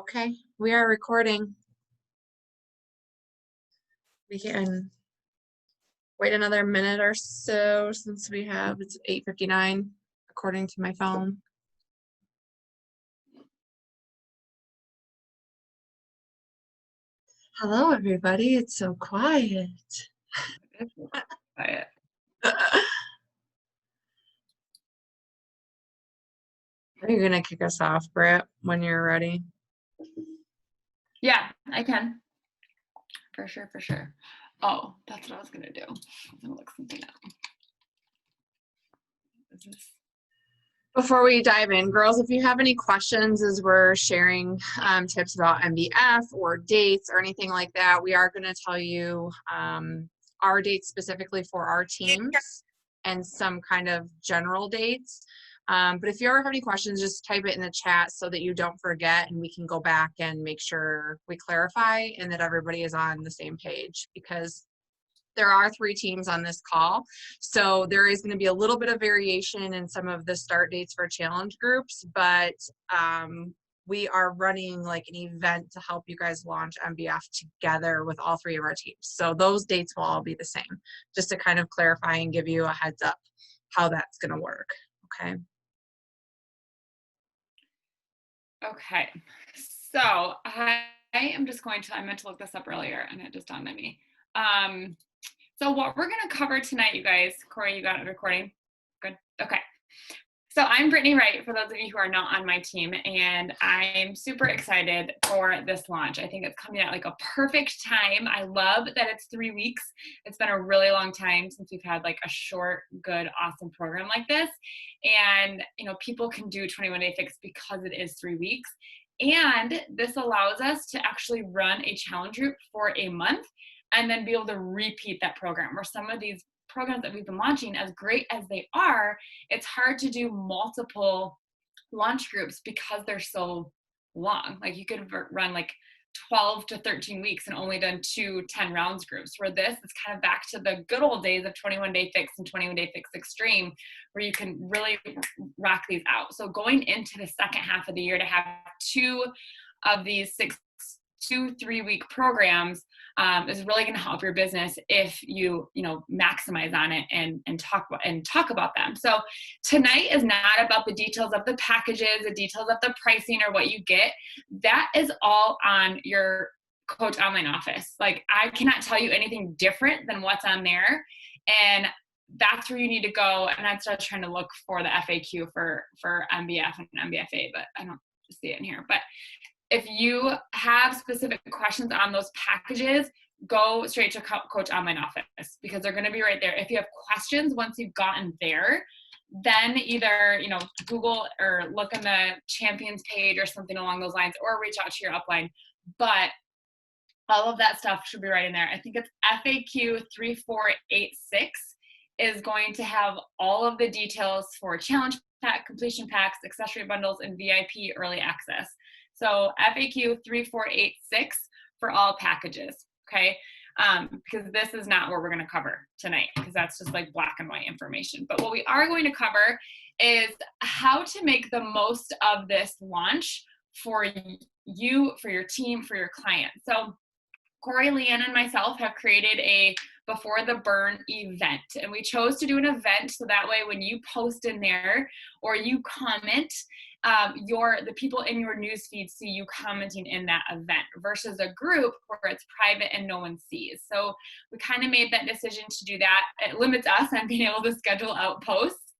Okay, we are recording. We can wait another minute or so since it's 8:59 according to my phone. Hello, everybody. It's so quiet. Quiet. Are you gonna kick us off, Britt, when you're ready? Yeah, I can. For sure, for sure. Oh, that's what I was gonna do. I was gonna look something up. Before we dive in, girls, if you have any questions as we're sharing tips about MBF or dates or anything like that, we are going to tell you our dates specifically for our teams and some kind of general dates. But if you ever have any questions, just type it in the chat so that you don't forget and we can go back and make sure we clarify and that everybody is on the same page, because there are 3 teams on this call. So there is going to be a little bit of variation in some of the start dates for challenge groups, but we are running like an event to help you guys launch MBF together with all 3 of our teams. So those dates will all be the same, just to kind of clarify and give you a heads up how that's going to work. Okay. Okay. So I am just going to, I meant to look this up earlier and it just dawned on me. So what we're going to cover tonight, you guys, Corey, you got it recording? Good. Okay. So I'm Brittany Wright, for those of you who are not on my team, and I'm super excited for this launch. I think it's coming at like a perfect time. I love that it's 3 weeks. It's been a really long time since we've had like a short, good, awesome program like this. And, you know, people can do 21 Day Fix because it is 3 weeks. And this allows us to actually run a challenge group for a month and then be able to repeat that program, where some of these programs that we've been launching, as great as they are, it's hard to do multiple launch groups because they're so long. Like you could run like 12 to 13 weeks and only done 2 10 rounds groups, where this is kind of back to the good old days of 21 Day Fix and 21 Day Fix Extreme, where you can really rock these out. So going into the second half of the year to have 2 of these 2 3-week programs is really going to help your business if you maximize on it and talk about them. So tonight is not about the details of the packages, the details of the pricing, or what you get. That is all on your Coach Online office. Like, I cannot tell you anything different than what's on there, and that's where you need to go. And I started trying to look for the FAQ for MBF and MBFA, but I don't see it in here. But if you have specific questions on those packages, go straight to Coach Online office, because they're going to be right there. If you have questions once you've gotten there, then either Google or look on the champions page or something along those lines, or reach out to your upline. But all of that stuff should be right in there. I think it's FAQ 3486 is going to have all of the details for challenge pack, completion packs, accessory bundles, and VIP early access. So FAQ 3486 for all packages, okay? Because this is not what we're going to cover tonight, because that's just like black and white information. But what we are going to cover is how to make the most of this launch for you, for your team, for your client. So Corey, Leanne, and myself have created a Before the Burn event, and we chose to do an event so that way when you post in there or you comment, the people in your newsfeed see you commenting in that event, versus a group where it's private and no one sees. So we kind of made that decision to do that. It limits us on being able to schedule out posts,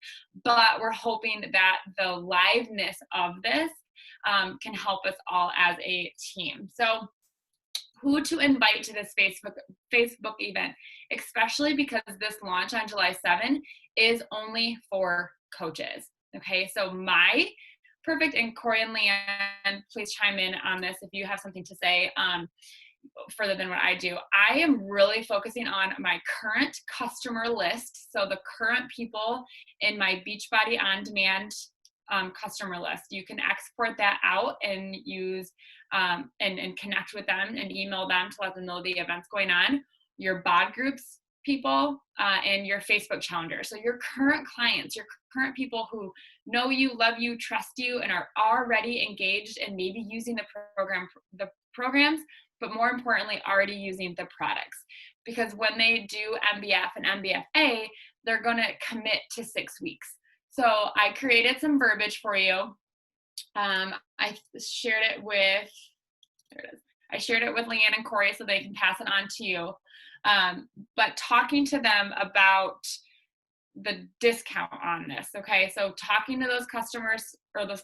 but we're hoping that the liveness of this can help us all as a team. So who to invite to this Facebook event, especially because this launch on July 7 is only for coaches. Okay, so my perfect, and Corey and Leanne, please chime in on this if you have something to say further than what I do. I am really focusing on my current customer list. So the current people in my Beachbody On Demand customer list. You can export that out and use and connect with them and email them to let them know the event's going on. Your bod groups people in your Facebook calendar. So your current clients, your current people who know you, love you, trust you, and are already engaged and maybe using the programs, but more importantly, already using the products. Because when they do MBF and MBFA, they're going to commit to 6 weeks. So I created some verbiage for you. I shared it with, there it is. I shared it with Leanne and Corey so they can pass it on to you. But talking to them about the discount on this, okay? So talking to those customers or those,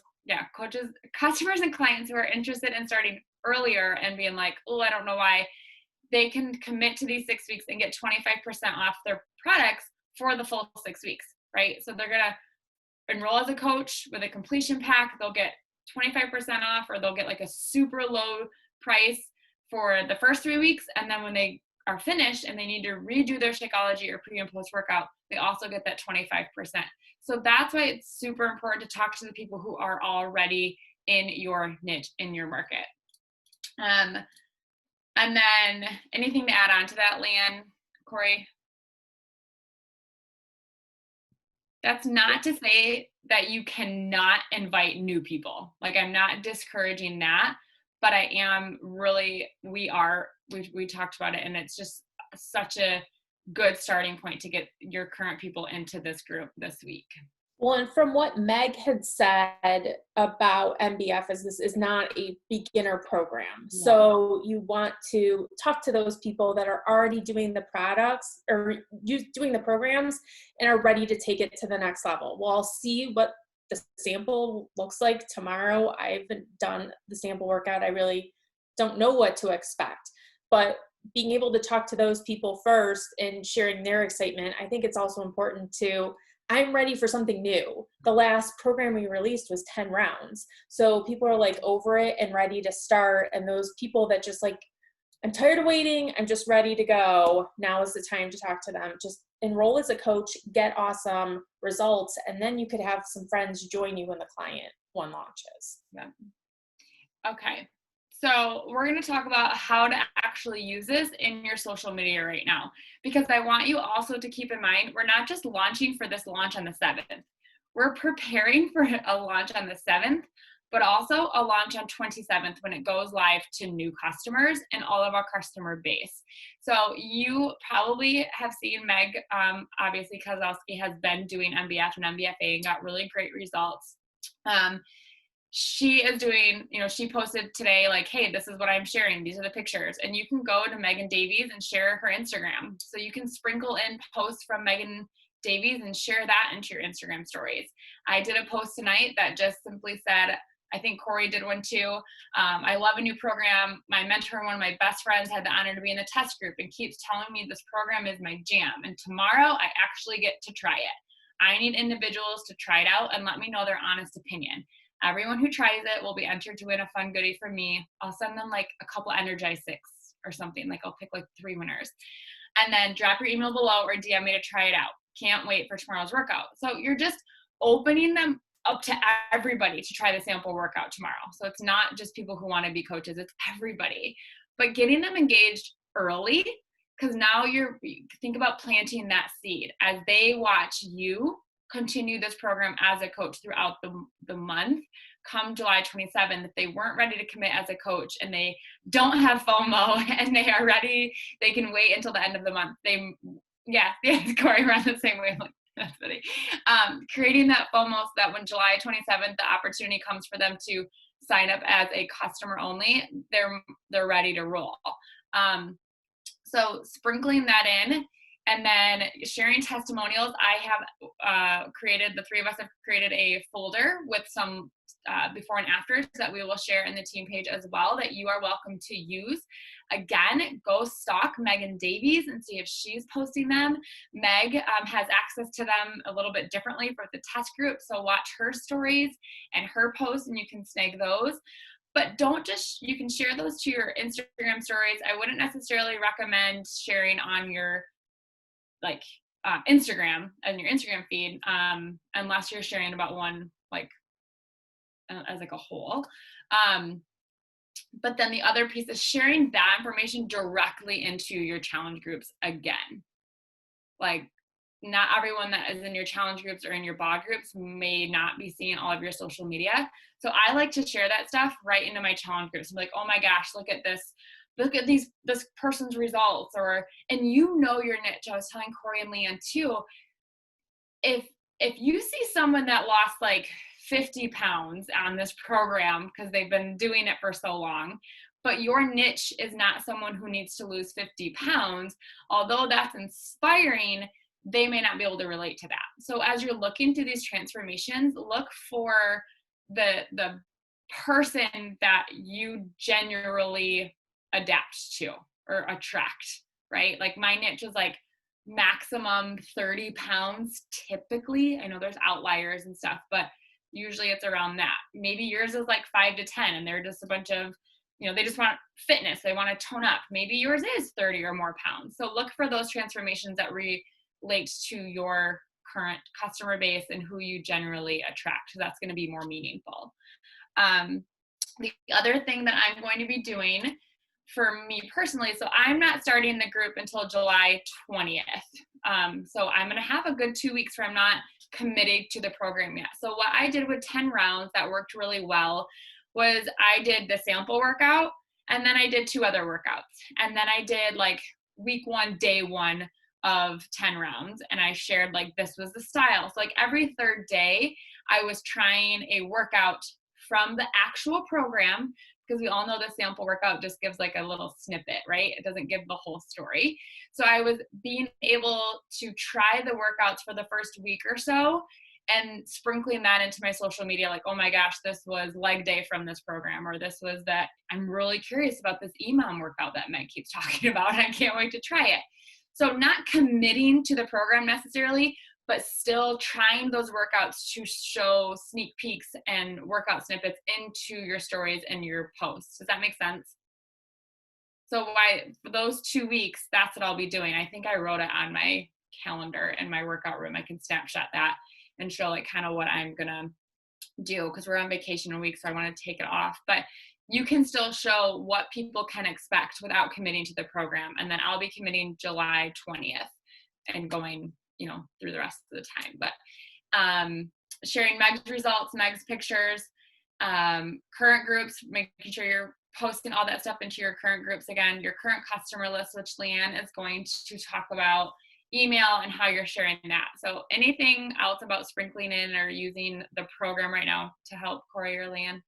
coaches, customers and clients who are interested in starting earlier and being like, oh, I don't know why, they can commit to these 6 weeks and get 25% off their products for the full 6 weeks, right? So they're gonna enroll as a coach with a completion pack. They'll get 25% off, or they'll get like a super low price for the first 3 weeks. And then when they are finished and they need to redo their Shakeology or pre and post workout, they also get that 25%. So that's why it's super important to talk to the people who are already in your niche, in your market. And then anything to add on to that, Leanne, Corey? That's not to say that you cannot invite new people. Like, I'm not discouraging that, but I am really, we talked about it, and it's just such a good starting point to get your current people into this group this week. Well, and from what Meg had said about MBF, is this is not a beginner program. Yeah. So you want to talk to those people that are already doing the products or doing the programs and are ready to take it to the next level. Well, I'll see what the sample looks like tomorrow. I haven't done the sample workout. I really don't know what to expect. But being able to talk to those people first and sharing their excitement, I think it's also important to, I'm ready for something new. The last program we released was 10 rounds. So people are like over it and ready to start. And those people that just like, I'm tired of waiting, I'm just ready to go, now is the time to talk to them. Just enroll as a coach, get awesome results, and then you could have some friends join you when the client one launches. Yeah. Okay. So we're going to talk about how to actually use this in your social media right now, because I want you also to keep in mind, we're not just launching for this launch on the 7th. We're preparing for a launch on the 7th, but also a launch on 27th when it goes live to new customers and all of our customer base. So you probably have seen Meg, obviously Kozlowski has been doing MBF and MBFA and got really great results. She is doing, she posted today, like, hey, this is what I'm sharing. These are the pictures. And you can go to Megan Davies and share her Instagram. So you can sprinkle in posts from Megan Davies and share that into your Instagram stories. I did a post tonight that just simply said, I think Corey did one too. I love a new program. My mentor and one of my best friends had the honor to be in the test group and keeps telling me this program is my jam. And tomorrow I actually get to try it. I need individuals to try it out and let me know their honest opinion. Everyone who tries it will be entered to win a fun goodie from me. I'll send them like a couple Energize 6 or something. Like, I'll pick like 3 winners. And then drop your email below or DM me to try it out. Can't wait for tomorrow's workout. So you're just opening them up to everybody to try the sample workout tomorrow. So it's not just people who want to be coaches, it's everybody. But getting them engaged early, because now think about planting that seed as they watch you continue this program as a coach throughout the month. Come July 27th, if they weren't ready to commit as a coach and they don't have FOMO and they are ready, they can wait until the end of the month. Corey ran the same way. Like, that's funny. Creating that FOMO so that when July 27th, the opportunity comes for them to sign up as a customer only, they're ready to roll. So sprinkling that in, and then sharing testimonials. I have the 3 of us have created a folder with some before and afters that we will share in the team page as well that you are welcome to use. Again, go stalk Megan Davies and see if she's posting them. Meg has access to them a little bit differently for the test group, so watch her stories and her posts and you can snag those. But you can share those to your Instagram stories. I wouldn't necessarily recommend sharing on your Instagram and your Instagram feed, unless you're sharing about one as like a whole. But then the other piece is sharing that information directly into your challenge groups again. Like, not everyone that is in your challenge groups or in your bod groups may not be seeing all of your social media. So I like to share that stuff right into my challenge groups. I'm like, oh my gosh, look at this. Look at this person's results. And you know your niche. I was telling Corey and Leanne too, if you see someone that lost like 50 pounds on this program because they've been doing it for so long, but your niche is not someone who needs to lose 50 pounds, although that's inspiring, they may not be able to relate to that. So as you're looking through these transformations, look for the person that you generally adapt to or attract, right? Like my niche is like maximum 30 pounds typically. I know there's outliers and stuff, but usually it's around that. Maybe yours is like 5 to 10 and they're just a bunch of, they just want fitness, they want to tone up. Maybe yours is 30 or more pounds. So look for those transformations that relate to your current customer base and who you generally attract. So that's going to be more meaningful. The other thing that I'm going to be doing for me personally, so I'm not starting the group until July 20th. So I'm going to have a good 2 weeks where I'm not committed to the program yet. So what I did with 10 rounds that worked really well was I did the sample workout and then I did 2 other workouts. And then I did like week 1, day 1 of 10 rounds. And I shared like, this was the style. So like every 3rd day, I was trying a workout from the actual program, because we all know the sample workout just gives like a little snippet, right? It doesn't give the whole story. So I was being able to try the workouts for the first week or so and sprinkling that into my social media, like, oh my gosh, this was leg day from this program, or this was that I'm really curious about this EMOM workout that Meg keeps talking about. I can't wait to try it. So not committing to the program necessarily, but still trying those workouts to show sneak peeks and workout snippets into your stories and your posts. Does that make sense? So for those 2 weeks, that's what I'll be doing. I think I wrote it on my calendar in my workout room. I can snapshot that and show like kind of what I'm gonna do, because we're on vacation a week, so I want to take it off. But you can still show what people can expect without committing to the program. And then I'll be committing July 20th and going through the rest of the time. But sharing Meg's results, Meg's pictures, current groups, making sure you're posting all that stuff into your current groups. Again, your current customer list, which Leanne is going to talk about, email and how you're sharing that. So anything else about sprinkling in or using the program right now to help, Corey or Leanne?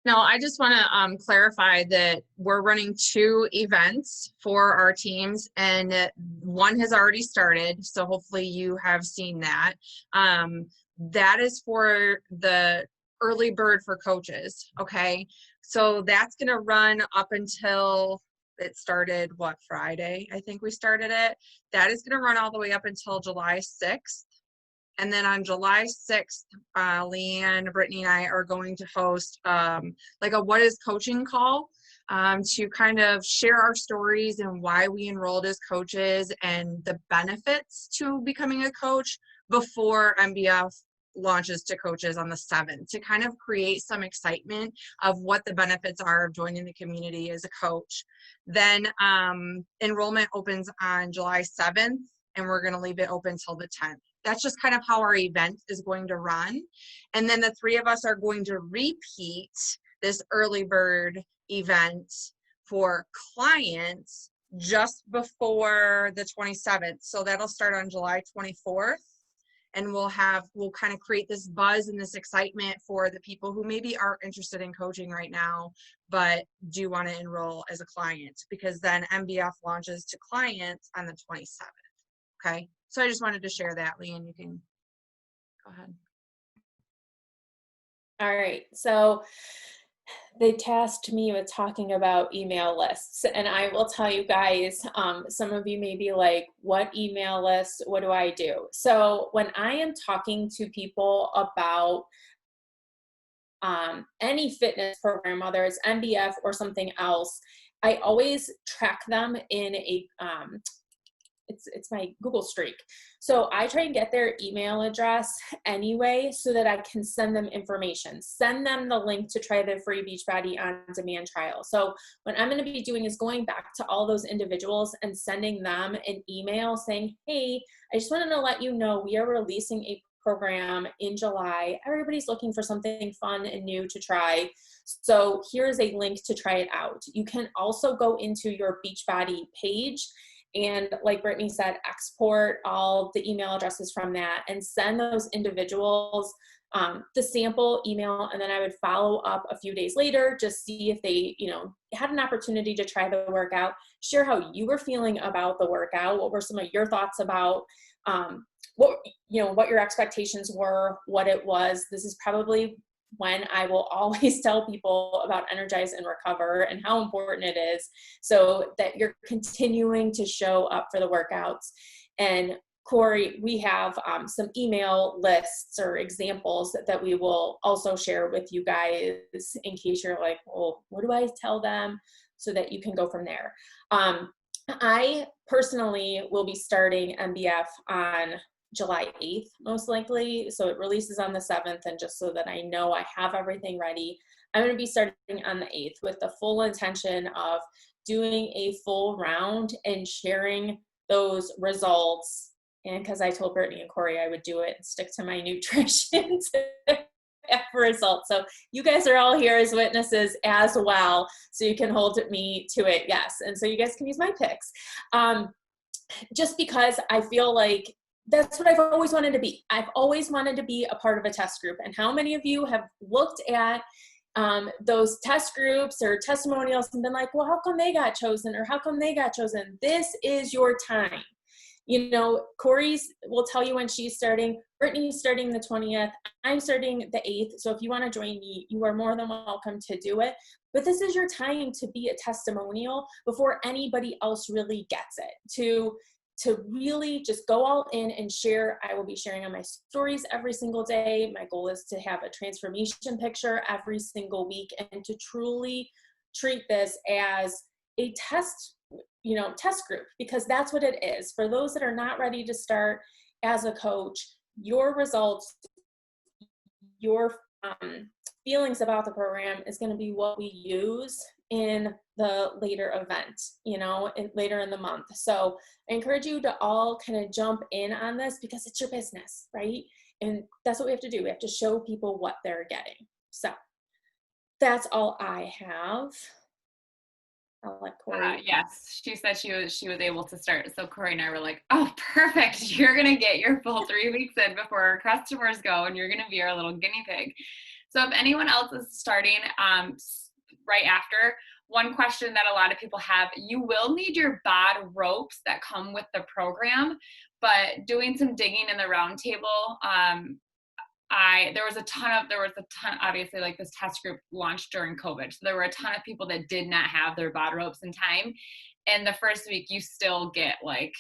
No, I just want to clarify that we're running 2 events for our teams, and one has already started. So hopefully you have seen that. That is for the early bird for coaches. Okay. So that's going to run up until it started, Friday? I think we started it. That is going to run all the way up until July 6th. And then on July 6th, Leanne, Brittany, and I are going to host like a What is Coaching call to kind of share our stories and why we enrolled as coaches and the benefits to becoming a coach before MBF launches to coaches on the 7th, to kind of create some excitement of what the benefits are of joining the community as a coach. Then enrollment opens on July 7th, and we're going to leave it open till the 10th. That's just kind of how our event is going to run. And then the 3 of us are going to repeat this early bird event for clients just before the 27th. So that'll start on July 24th. And we'll kind of create this buzz and this excitement for the people who maybe aren't interested in coaching right now, but do want to enroll as a client, because then MBF launches to clients on the 27th. Okay. So I just wanted to share that, Leanne. You can go ahead. All right. So they tasked me with talking about email lists, and I will tell you guys, some of you may be like, what email list? What do I do? So when I am talking to people about any fitness program, whether it's MBF or something else, I always track them in it's my Google streak. So I try and get their email address anyway so that I can send them information, send them the link to try the free Beachbody on demand trial. So what I'm going to be doing is going back to all those individuals and sending them an email saying, hey, I just wanted to let you know we are releasing a program in July. Everybody's looking for something fun and new to try. So here's a link to try it out. You can also go into your Beachbody page and, like Brittany said, export all the email addresses from that and send those individuals the sample email. And then I would follow up a few days later, just see if they, had an opportunity to try the workout, share how you were feeling about the workout. What were some of your thoughts about what your expectations were, what it was. This is probably when I will always tell people about Energize and Recover and how important it is, so that you're continuing to show up for the workouts. And Corey, we have some email lists or examples that we will also share with you guys in case you're like, well, what do I tell them, so that you can go from there. I personally will be starting MBF on July 8th, most likely. So it releases on the 7th. And just so that I know I have everything ready, I'm going to be starting on the 8th with the full intention of doing a full round and sharing those results. And because I told Brittany and Corey I would do it and stick to my nutrition results. So you guys are all here as witnesses as well. So you can hold me to it. Yes. And so you guys can use my picks. Just because I feel like that's what I've always wanted to be. I've always wanted to be a part of a test group. And how many of you have looked at those test groups or testimonials and been like, well, how come they got chosen, or how come they got chosen? This is your time. Corey's will tell you when she's starting. Brittany's starting the 20th. I'm starting the 8th. So if you want to join me, you are more than welcome to do it. But this is your time to be a testimonial before anybody else really gets it, to really just go all in and share. I will be sharing on my stories every single day. My goal is to have a transformation picture every single week, and to truly treat this as a test group, because that's what it is. For those that are not ready to start as a coach, your results, your feelings about the program is going to be what we use in the later event, later in the month. So I encourage you to all kind of jump in on this, because it's your business, right? And that's what we have to do. We have to show people what they're getting. So that's all I have. I'll let Corey. Yes, she said she was able to start. So Corey and I were like, oh, perfect. You're going to get your full 3 weeks in before our customers go, and you're going to be our little guinea pig. So if anyone else is starting right after, one question that a lot of people have, you will need your BOD ropes that come with the program, but doing some digging in the roundtable, there was a ton, obviously, like, this test group launched during COVID. So there were a ton of people that did not have their BOD ropes in time. And the first week you still get, like,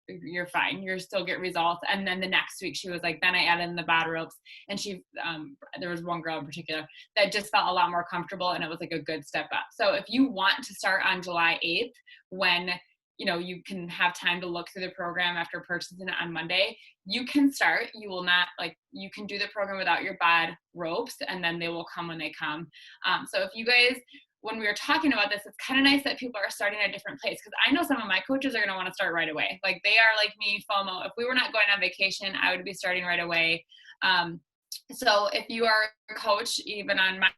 you're fine. You still get results. And then the next week she was like, then I added in the BOD ropes, and there was one girl in particular that just felt a lot more comfortable, and it was like a good step up. So if you want to start on July 8th, when you can have time to look through the program after purchasing it on Monday, you can start. You will not, you can do the program without your BOD ropes, and then they will come when they come. So if you guys, when we were talking about this, it's kind of nice that people are starting at a different place, because I know some of my coaches are going to want to start right away. Like, they are like me, FOMO. If we were not going on vacation, I would be starting right away. So if you are a coach, even on my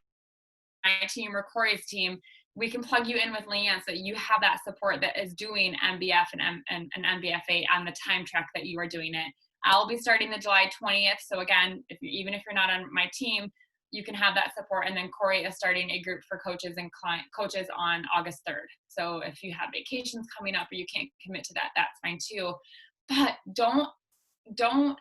team or Corey's team, we can plug you in with Leanne so that you have that support that is doing MBF and MBFA on the time track that you are doing it. I'll be starting the July 20th. So again, even if you're not on my team, you can have that support. And then Corey is starting a group for coaches and coaches on August 3rd. So if you have vacations coming up or you can't commit to that, that's fine too. But don't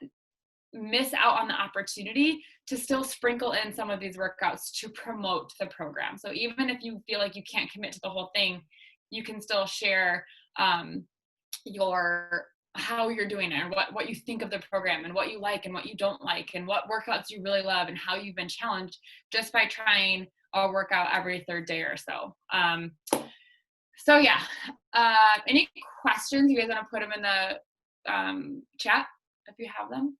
miss out on the opportunity to still sprinkle in some of these workouts to promote the program. So even if you feel like you can't commit to the whole thing, you can still share how you're doing it, and what you think of the program, and what you like and what you don't like, and what workouts you really love, and how you've been challenged just by trying a workout every third day or so. So yeah, any questions? You guys want to put them in the chat if you have them.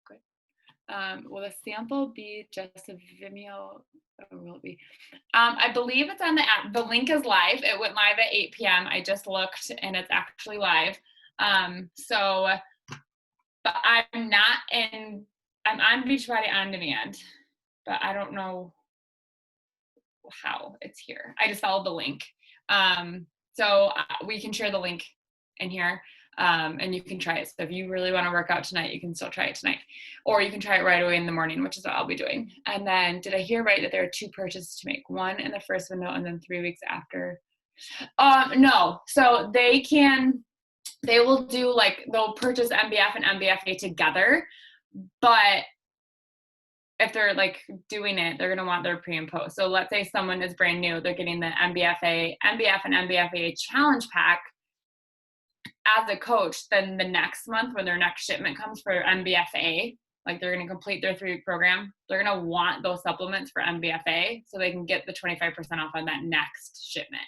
Good. Will the sample be just a Vimeo, or will it be? I believe it's on the app. The link is live. It went live at 8 p.m. I just looked and it's actually live. But I'm on Beachbody On Demand, but I don't know how it's here. I just followed the link. We can share the link in here, and you can try it. So if you really want to work out tonight, you can still try it tonight, or you can try it right away in the morning, which is what I'll be doing. And then, did I hear right that there are 2 purchases to make? 1 in the first window and then 3 weeks after? No. So they will do, like, they'll purchase MBF and MBFA together, but if they're like doing it, they're going to want their pre and post. So let's say someone is brand new, they're getting the MBF and MBFA challenge pack as a coach. Then the next month when their next shipment comes for MBFA, like they're going to complete their 3-week program, they're going to want those supplements for MBFA so they can get the 25% off on that next shipment.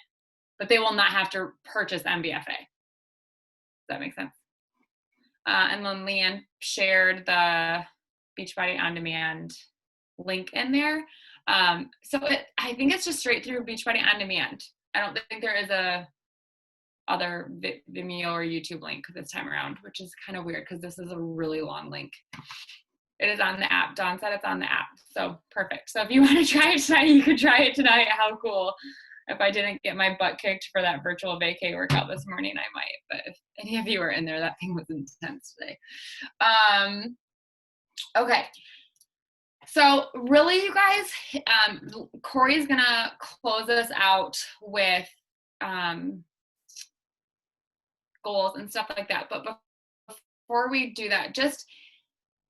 But they will not have to purchase MBFA. Does that make sense? And then Leanne shared the Beachbody On Demand link in there. I think it's just straight through Beachbody On Demand. I don't think there is a other Vimeo or YouTube link this time around, which is kind of weird because this is a really long link. It is on the app. Dawn said it's on the app. So perfect. So if you want to try it tonight, you could try it tonight. How cool. If I didn't get my butt kicked for that virtual vacay workout this morning, I might. But if any of you were in there, that thing was intense today. Okay. So really, you guys, Corey's going to close us out with goals and stuff like that. But before we do that, just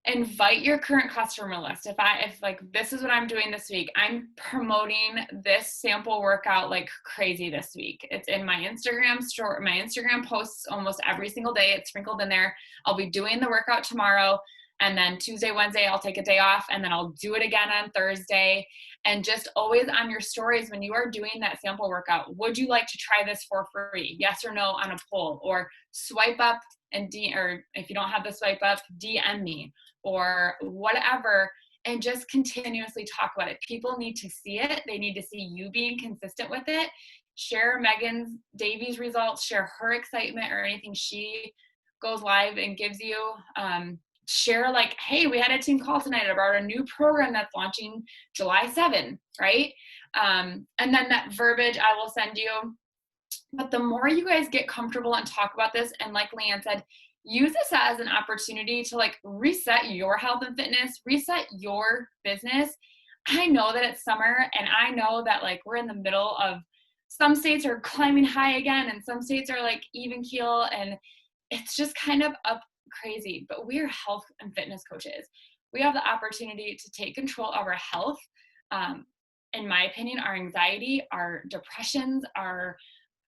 invite your current customer list. If like this is what I'm doing this week, I'm promoting this sample workout like crazy this week. It's in my Instagram story, my Instagram posts almost every single day. It's sprinkled in there. I'll be doing the workout tomorrow, and then Tuesday, Wednesday, I'll take a day off, and then I'll do it again on Thursday. And just always on your stories when you are doing that sample workout, would you like to try this for free? Yes or no on a poll, or swipe up and or if you don't have the swipe up, DM me or whatever, and just continuously talk about it. People need to see it. They need to see you being consistent with it. Share Megan Davies' results, share her excitement or anything she goes live and gives you. Share like, hey, we had a team call tonight about a new program that's launching July 7, right? And then that verbiage I will send you. But the more you guys get comfortable and talk about this, and like Leanne said, use this as an opportunity to like reset your health and fitness, reset your business. I know that it's summer, and I know that like we're in the middle of, some states are climbing high again and some states are like even keel, and it's just kind of up crazy. But we are health and fitness coaches. We have the opportunity to take control of our health. In my opinion, our anxiety, our depressions, our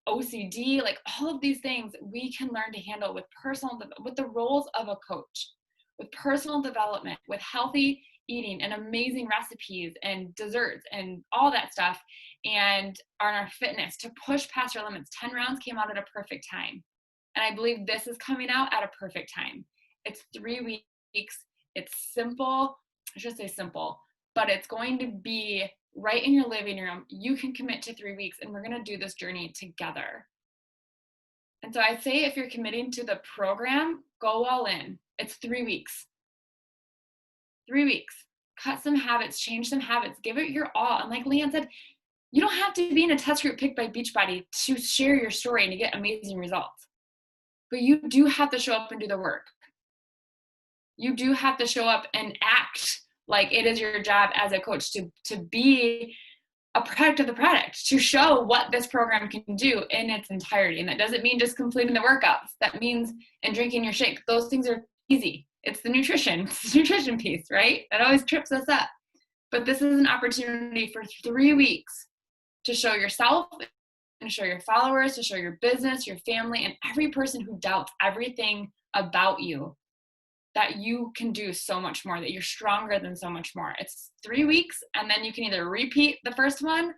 OCD, like all of these things we can learn to handle with the roles of a coach, with personal development, with healthy eating and amazing recipes and desserts and all that stuff, and on our fitness to push past our limits. 10 rounds came out at a perfect time. And I believe this is coming out at a perfect time. It's 3 weeks. It's simple. I should say simple, but it's going to be right in your living room. You can commit to 3 weeks, and we're going to do this journey together. And so I say, if you're committing to the program, go all in. It's 3 weeks. 3 weeks. Cut some habits, change some habits, give it your all. And like Leanne said, you don't have to be in a test group picked by Beachbody to share your story and to get amazing results. But you do have to show up and do the work. You do have to show up and act like it is your job as a coach to be a product of the product, to show what this program can do in its entirety. And that doesn't mean just completing the workouts. That means and drinking your shake. Those things are easy. It's the nutrition. It's the nutrition piece, right? That always trips us up. But this is an opportunity for 3 weeks to show yourself and show your followers, to show your business, your family, and every person who doubts everything about you, that you can do so much more, that you're stronger than so much more. It's 3 weeks, and then you can either repeat the first one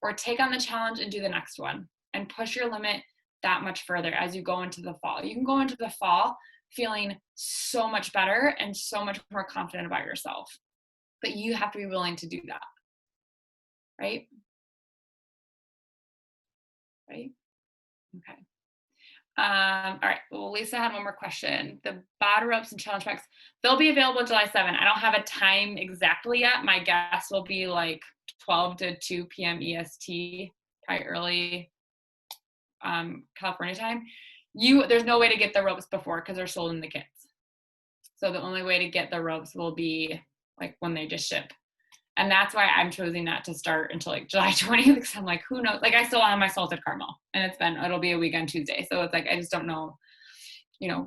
or take on the challenge and do the next one. and push your limit that much further as you go into the fall. You can go into the fall feeling so much better and so much more confident about yourself. But you have to be willing to do that. Right? Right? Okay. All right. Well, Lisa had one more question. The BOD ropes and challenge packs, they'll be available July 7. I don't have a time exactly yet. My guess will be like 12 to 2 p.m. EST, probably early California time. There's no way to get the ropes before because they're sold in the kits. So the only way to get the ropes will be like when they just ship. And that's why I'm choosing not to start until like July 20th because I'm like, who knows? Like I still have my salted caramel and it'll be a week on Tuesday. So it's like, I just don't know,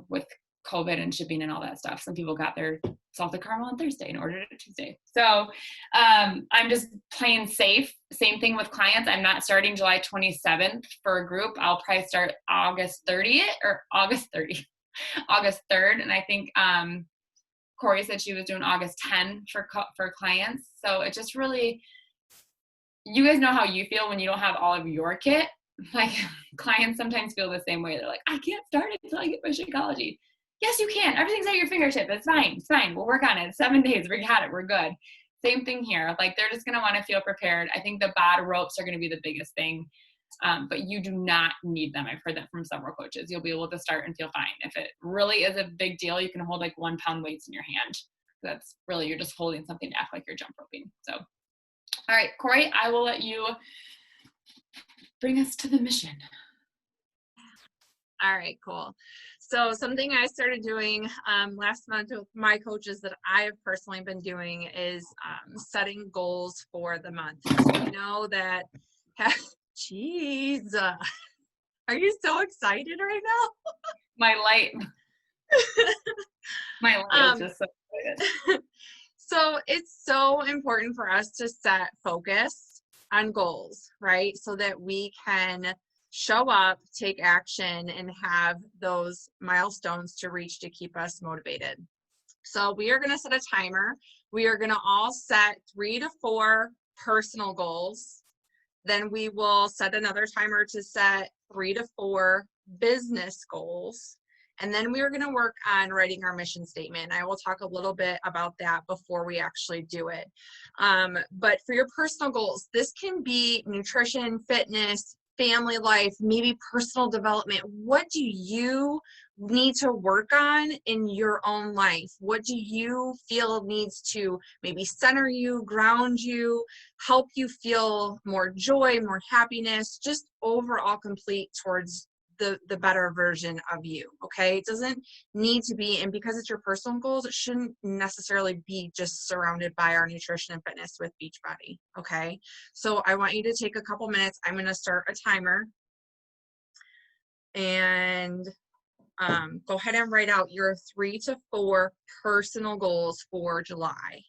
with COVID and shipping and all that stuff. Some people got their salted caramel on Thursday and ordered it Tuesday. So I'm just playing safe. Same thing with clients. I'm not starting July 27th for a group. I'll probably start August 30th or August 30th, August 3rd. And I think Corey said she was doing August 10 for clients. So it just really, you guys know how you feel when you don't have all of your kit. Like clients sometimes feel the same way. They're like, I can't start it until I get my Shakeology. Yes, you can. Everything's at your fingertip. It's fine. It's fine. We'll work on it. 7 days. We got it. We're good. Same thing here. Like they're just going to want to feel prepared. I think the BOD ropes are going to be the biggest thing. But you do not need them. I've heard that from several coaches. You'll be able to start and feel fine. If it really is a big deal, you can hold like 1 pound weights in your hand. That's really, you're just holding something to act like you're jump roping. So, all right, Corey, I will let you bring us to the mission. All right, cool. So something I started doing last month with my coaches that I've personally been doing is setting goals for the month. So we know that, geez, are you so excited right now? My light is just so excited. So it's so important for us to set focus on goals, right? So that we can show up, take action, and have those milestones to reach to keep us motivated. So we are going to set a timer. We are going to all set 3 to 4 personal goals. Then we will set another timer to set 3 to 4 business goals. And then we are going to work on writing our mission statement. I will talk a little bit about that before we actually do it. But for your personal goals, this can be nutrition, fitness, family life, maybe personal development. What do you need to work on in your own life? What do you feel needs to maybe center you, ground you, help you feel more joy, more happiness, just overall complete towards the better version of you? Okay, it doesn't need to be, and because it's your personal goals, it shouldn't necessarily be just surrounded by our nutrition and fitness with Beachbody. Okay, so I want you to take a couple minutes. I'm going to start a timer and go ahead and write out your 3 to 4 personal goals for July.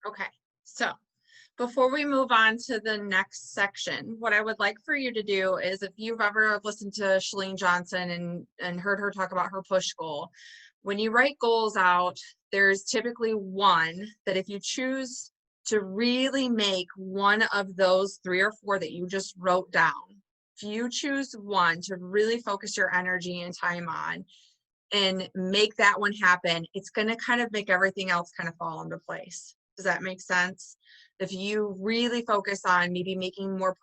Okay, so before we move on to the next section, what I would like for you to do is, if you've ever listened to Shalene Johnson and heard her talk about her push goal, when you write goals out, there's typically one that if you choose to really make one of those 3 or 4 that you just wrote down, if you choose one to really focus your energy and time on and make that one happen, it's going to kind of make everything else kind of fall into place. Does that make sense? If you really focus on maybe making more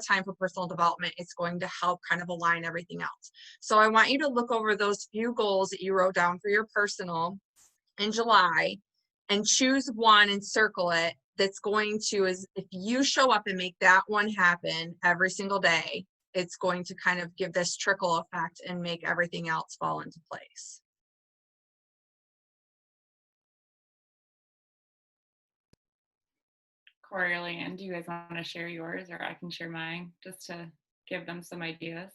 time for personal development, it's going to help kind of align everything else. So I want you to look over those few goals that you wrote down for your personal in July and choose one and circle it. That's going to, is if you show up and make that one happen every single day, it's going to kind of give this trickle effect and make everything else fall into place. Corey or Leanne, do you guys want to share yours, or I can share mine just to give them some ideas?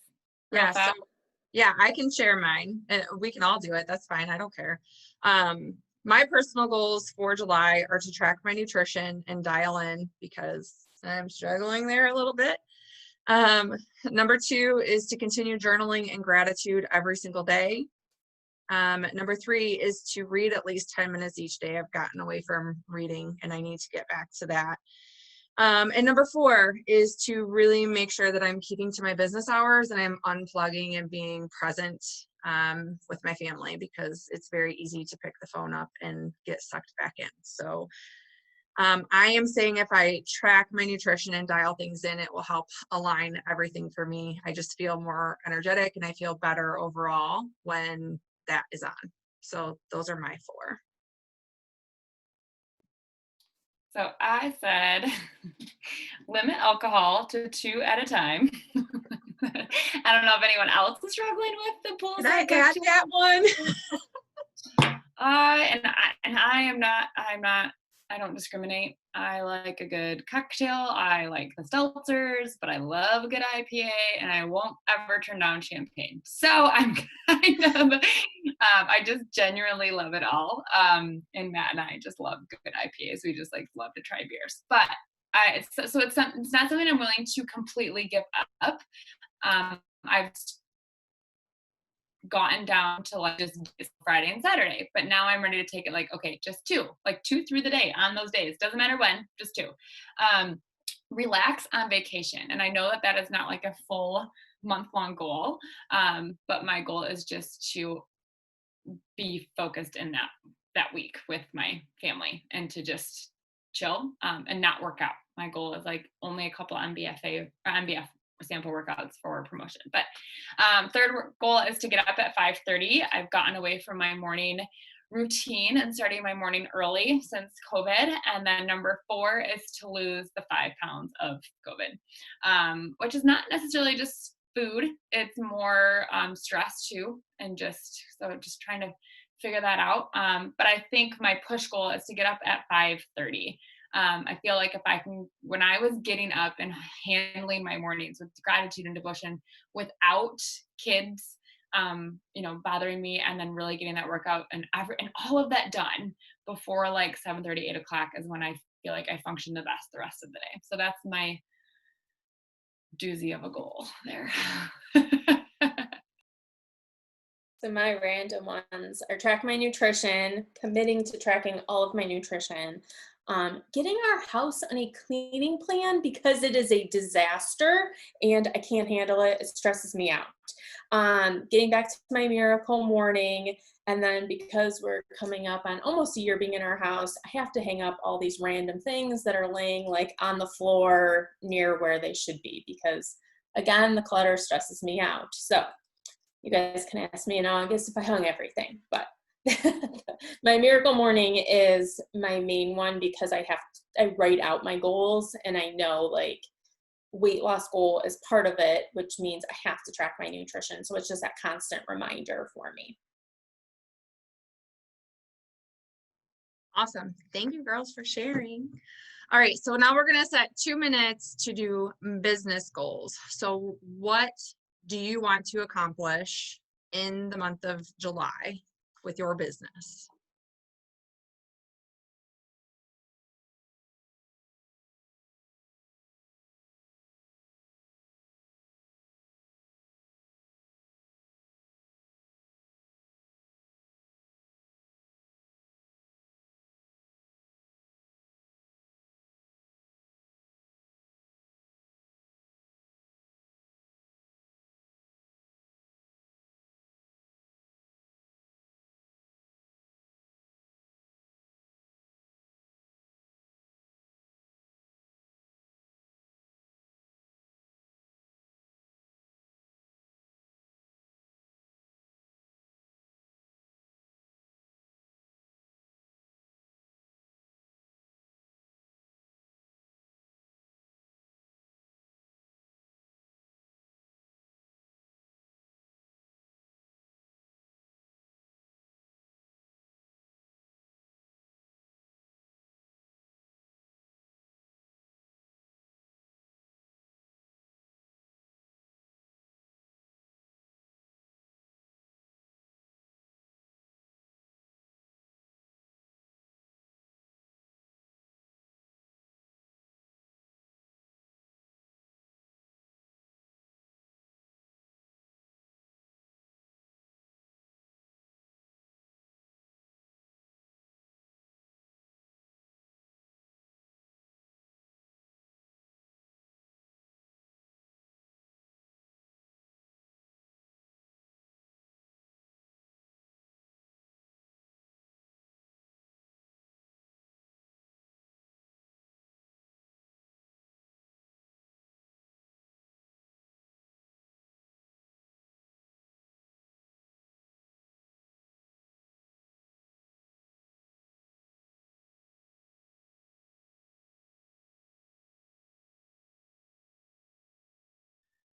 Real Yeah, so fast? yeah, I can share mine and we can all do it. That's fine. I don't care. My personal goals for July are to track my nutrition and dial in because I'm struggling there a little bit. Number 2 is to continue journaling and gratitude every single day. Number 3 is to read at least 10 minutes each day. I've gotten away from reading and I need to get back to that. And number 4 is to really make sure that I'm keeping to my business hours and I'm unplugging and being present with my family, because it's very easy to pick the phone up and get sucked back in. So I am saying if I track my nutrition and dial things in, it will help align everything for me. I just feel more energetic and I feel better overall when that is on. So those are my 4. So I said limit alcohol to 2 at a time. I don't know if anyone else is struggling with the Did I poolside add cocktail. that one? I don't discriminate. I like a good cocktail. I like the seltzers, but I love a good IPA, and I won't ever turn down champagne. So I'm kind of, I just genuinely love it all. And Matt and I just love good IPAs. We just like love to try beers. But it's not something I'm willing to completely give up. I've gotten down to like just Friday and Saturday, but now I'm ready to take it like, okay, just 2 through the day on those days. Doesn't matter when, just 2. Relax on vacation. And I know that that is not like a full month-long goal, but my goal is just to be focused in that week with my family and to just chill and not work out. My goal is like only a couple MBF sample workouts for promotion. But third goal is to get up at 5:30. I've gotten away from my morning routine and starting my morning early since COVID. And then number 4 is to lose the 5 pounds of COVID, which is not necessarily just food. It's more stress too. And just trying to figure that out. But I think my push goal is to get up at 5:30. I feel like if I can, when I was getting up and handling my mornings with gratitude and devotion without kids, bothering me, and then really getting that workout and all of that done before like 7:30, 8 o'clock is when I feel like I function the best the rest of the day. So that's my doozy of a goal there. So my random ones are track my nutrition, committing to tracking all of my nutrition, getting our house on a cleaning plan because it is a disaster and I can't handle it. It stresses me out. Getting back to my miracle morning, and then because we're coming up on almost a year being in our house, I have to hang up all these random things that are laying like on the floor near where they should be because, again, the clutter stresses me out. So you guys can ask me in August if I hung everything, but my miracle morning is my main one because I write out my goals and I know like weight loss goal is part of it, which means I have to track my nutrition. So it's just that constant reminder for me. Awesome. Thank you, girls, for sharing. All right, so now we're going to set 2 minutes to do business goals. So what do you want to accomplish in the month of July with your business?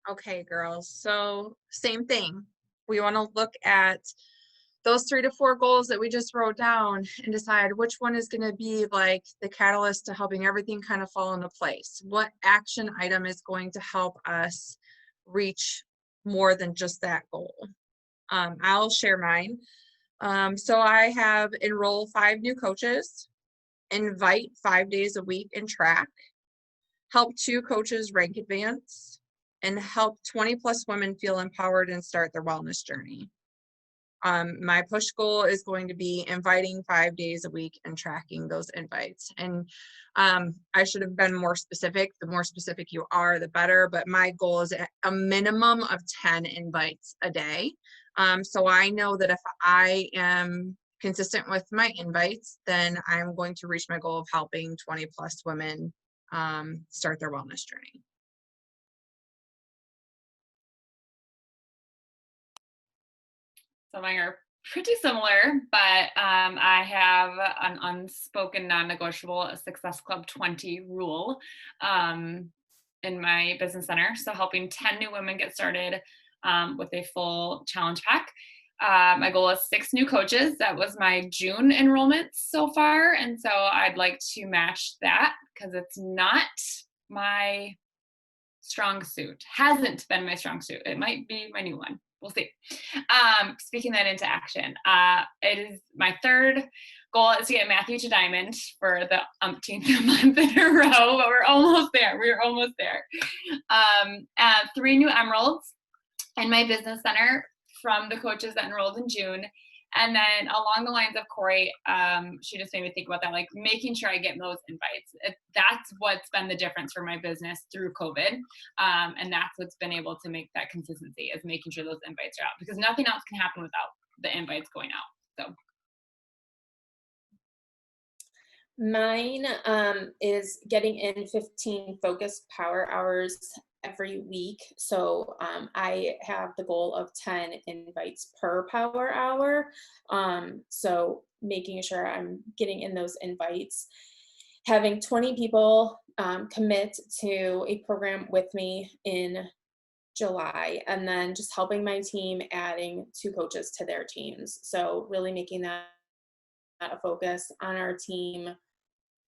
Okay, girls. So same thing. We want to look at those 3 to 4 goals that we just wrote down and decide which one is going to be like the catalyst to helping everything kind of fall into place. What action item is going to help us reach more than just that goal? I'll share mine. So I have enroll 5 new coaches, invite 5 days a week in track, help 2 coaches rank advance, and help 20 plus women feel empowered and start their wellness journey. My push goal is going to be inviting 5 days a week and tracking those invites. And I should have been more specific. The more specific you are, the better. But my goal is a minimum of 10 invites a day. So I know that if I am consistent with my invites, then I'm going to reach my goal of helping 20 plus women start their wellness journey. So mine are pretty similar, but I have an unspoken non-negotiable a Success Club 20 rule in my business center. So helping 10 new women get started with a full challenge pack. My goal is 6 new coaches. That was my June enrollment so far. And so I'd like to match that because it's not my strong suit. Hasn't been my strong suit. It might be my new one. We'll see. Speaking that into action, it is my 3rd goal is to get Matthew to diamond for the umpteenth month in a row, but we're almost there. We're almost there. 3 new emeralds in my business center from the coaches that enrolled in June. And then along the lines of Corey, she just made me think about that, like making sure I get those invites. That's what's been the difference for my business through COVID. And that's what's been able to make that consistency is making sure those invites are out because nothing else can happen without the invites going out. So. Mine is getting in 15 focused power hours every week. So I have the goal of 10 invites per power hour. So making sure I'm getting in those invites, having 20 people commit to a program with me in July, and then just helping my team adding 2 coaches to their teams. So really making that a focus on our team,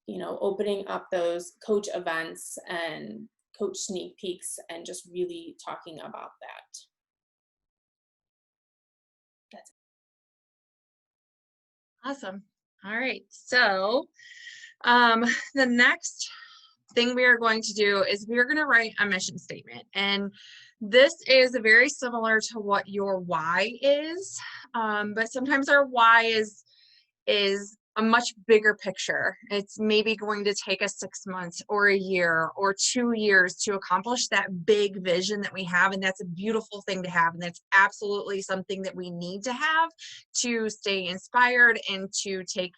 you know, opening up those coach events and coach sneak peeks and just really talking about that. That's Awesome. All right. So the next thing we are going to do is we are going to write a mission statement. And this is very similar to what your why is. But sometimes our why is a much bigger picture. It's maybe going to take us 6 months or a year or 2 years to accomplish that big vision that we have. And that's a beautiful thing to have. And that's absolutely something that we need to have to stay inspired and to take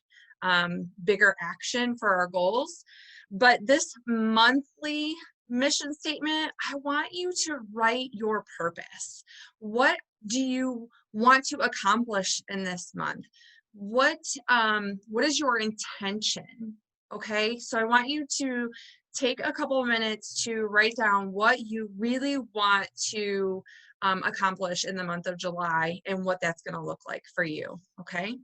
bigger action for our goals. But this monthly mission statement, I want you to write your purpose. What do you want to accomplish in this month? What is your intention? Okay, so I want you to take a couple of minutes to write down what you really want to accomplish in the month of July and what that's going to look like for you. Okay.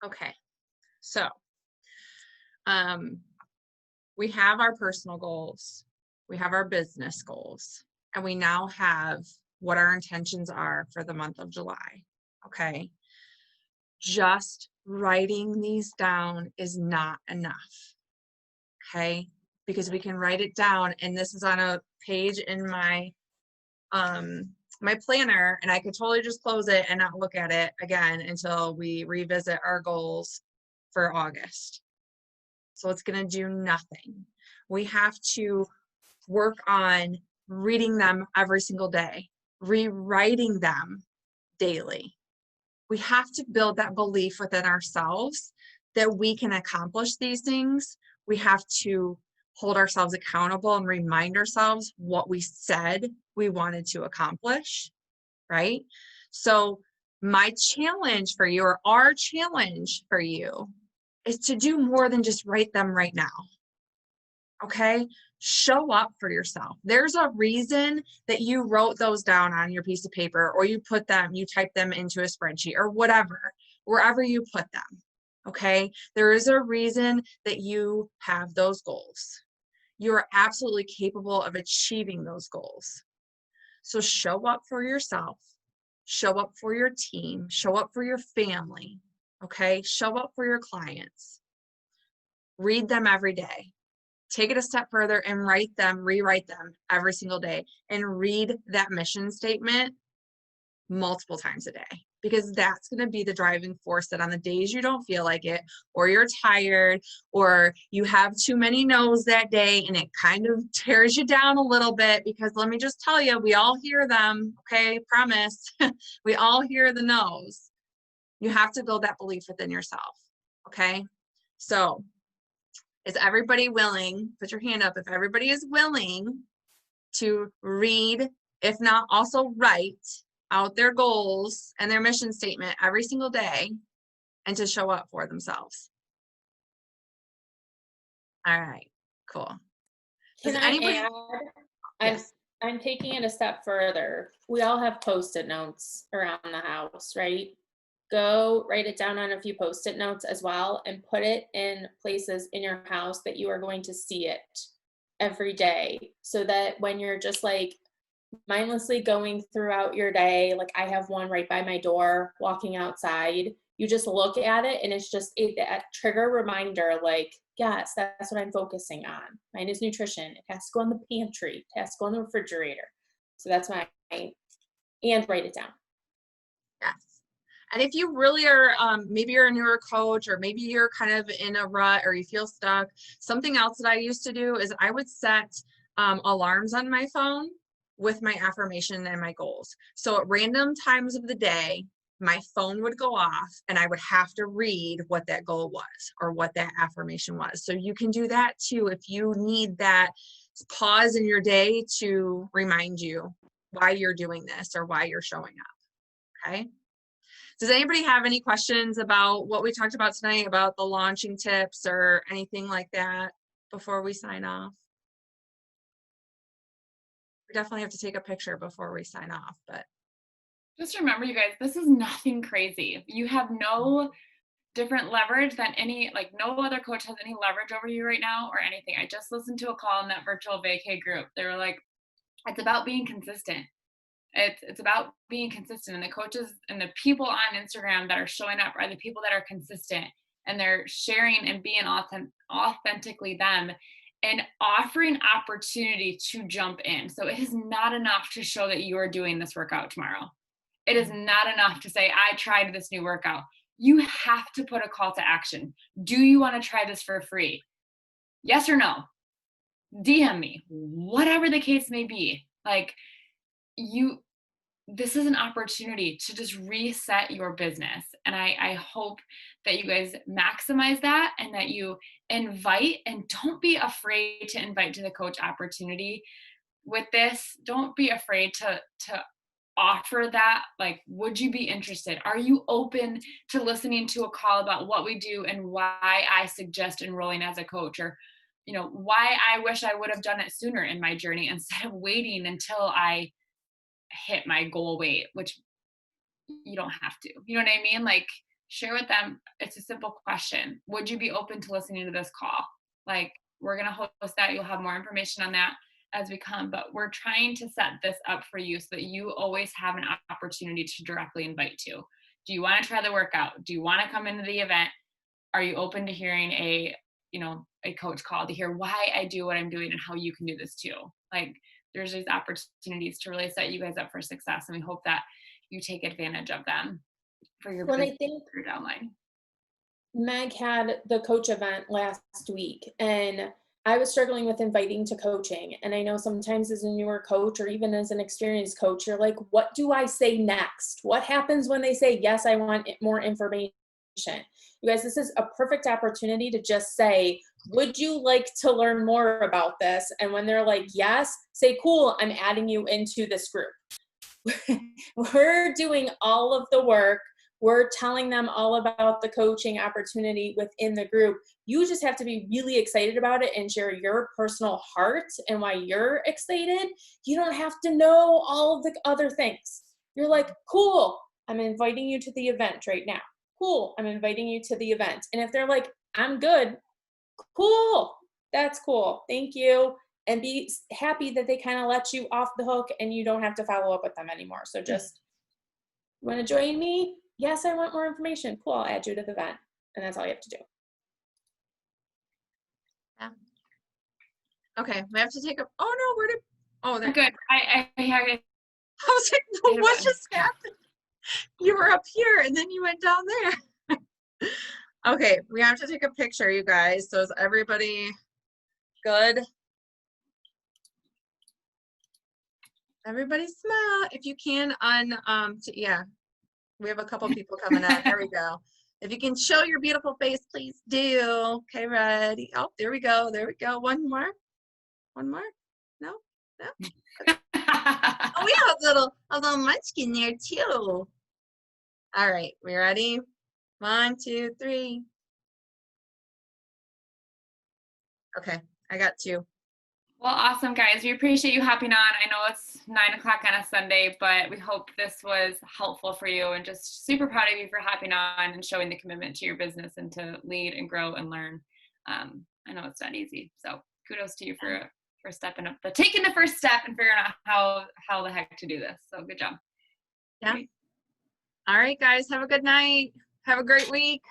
Okay. So, we have our personal goals, we have our business goals, and we now have what our intentions are for the month of July. Okay. Just writing these down is not enough. Okay. Because we can write it down, and this is on a page in my planner, and I could totally just close it and not look at it again until we revisit our goals for August. So it's going to do nothing. We have to work on reading them every single day, rewriting them daily. We have to build that belief within ourselves that we can accomplish these things. We have to hold ourselves accountable and remind ourselves what we said we wanted to accomplish, right? So my challenge for you, or our challenge for you, is to do more than just write them right now. Okay? Show up for yourself. There's a reason that you wrote those down on your piece of paper, or you typed them into a spreadsheet, or whatever, wherever you put them. Okay? There is a reason that you have those goals. You are absolutely capable of achieving those goals. So show up for yourself, show up for your team, show up for your family. Okay? Show up for your clients. Read them every day. Take it a step further and rewrite them every single day, and read that mission statement multiple times a day, because that's going to be the driving force that on the days you don't feel like it, or you're tired, or you have too many no's that day and it kind of tears you down a little bit, because let me just tell you, we all hear them. Okay, promise. We all hear the no's. You have to build that belief within yourself. Okay, so is everybody willing? Put your hand up if everybody is willing to read, if not also write out their goals and their mission statement every single day, and to show up for themselves. All right, cool. Does Can I anybody? add? Yes. I'm taking it a step further. We all have Post-it notes around the house, right? Go write it down on a few Post-it notes as well, and put it in places in your house that you are going to see it every day, so that when you're just like mindlessly going throughout your day, like I have one right by my door, walking outside, you just look at it and it's just a trigger reminder, like, yes, that's what I'm focusing on. Mine is nutrition. It has to go in the pantry. It has to go in the refrigerator. So that's my, and write it down. Yes. And if you really are, maybe you're a newer coach, or maybe you're kind of in a rut, or you feel stuck, something else that I used to do is I would set alarms on my phone with my affirmation and my goals. So at random times of the day, my phone would go off and I would have to read what that goal was or what that affirmation was. So you can do that too if you need that pause in your day to remind you why you're doing this or why you're showing up. Okay. Does anybody have any questions about what we talked about tonight, about the launching tips or anything like that before we sign off? We definitely have to take a picture before we sign off, but Just remember, you guys, this is nothing crazy. You have no different leverage than like no other coach has any leverage over you right now or anything. I just listened to a call in that virtual vacay group. They were like, it's about being consistent. It's about being consistent. And the coaches and the people on Instagram that are showing up are the people that are consistent, and they're sharing and being authentically them, and offering opportunity to jump in. So it is not enough to show that you are doing this workout tomorrow. It is not enough to say, I tried this new workout. You have to put a call to action. Do you want to try this for free? Yes or no? DM me, whatever the case may be. Like, this is an opportunity to just reset your business. And I hope that you guys maximize that, and that you invite, and don't be afraid to invite to the coach opportunity with this. Don't be afraid to offer that. Like, would you be interested? Are you open to listening to a call about what we do and why I suggest enrolling as a coach, or why I wish I would have done it sooner in my journey instead of waiting until I hit my goal weight, which you don't have to. You know what I mean? Like, share with them, it's a simple question. Would you be open to listening to this call? Like, we're going to host that. You'll have more information on that as we come, but we're trying to set this up for you so that you always have an opportunity to directly invite to. Do you want to try the workout? Do you want to come into the event? Are you open to hearing a coach call to hear why I do what I'm doing and how you can do this too? Like, there's these opportunities to really set you guys up for success, and we hope that you take advantage of them for your When I business think or downline. Meg had the coach event last week, and I was struggling with inviting to coaching. And I know sometimes as a newer coach or even as an experienced coach, you're like, what do I say next? What happens when they say, yes, I want more information? You guys, this is a perfect opportunity to just say, would you like to learn more about this? And when they're like, yes, say, cool, I'm adding you into this group. We're doing all of the work. We're telling them all about the coaching opportunity within the group. You just have to be really excited about it and share your personal heart and why you're excited. You don't have to know all of the other things. You're like, cool, I'm inviting you to the event right now. Cool, I'm inviting you to the event. And if they're like, I'm good, cool, that's cool, thank you. And be happy that they kind of let you off the hook and you don't have to follow up with them anymore. So just, you want to join me? Yes, I want more information. Cool, I'll add you to the event. And that's all you have to do. Yeah. Okay, we have to take a, oh no, where did, oh, there. Good. I I was like, hit a what button. just happened? You were up here and then you went down there. Okay, we have to take a picture, you guys. So is everybody good? Everybody smile. If you can yeah, we have a couple people coming in. There we go. If you can show your beautiful face, please do. Okay, ready. Oh, there we go. There we go. One more. One more. No? No? Oh, we have a little munchkin there too. All right, we ready? 1, 2, 3. Okay, I got 2. Well, awesome, guys. We appreciate you hopping on. I know it's 9 o'clock on a Sunday, but we hope this was helpful for you, and just super proud of you for hopping on and showing the commitment to your business and to lead and grow and learn. I know it's not easy, so kudos to you for stepping up, but taking the first step and figuring out how the heck to do this. So good job. Yeah. All right, guys. Have a good night. Have a great week.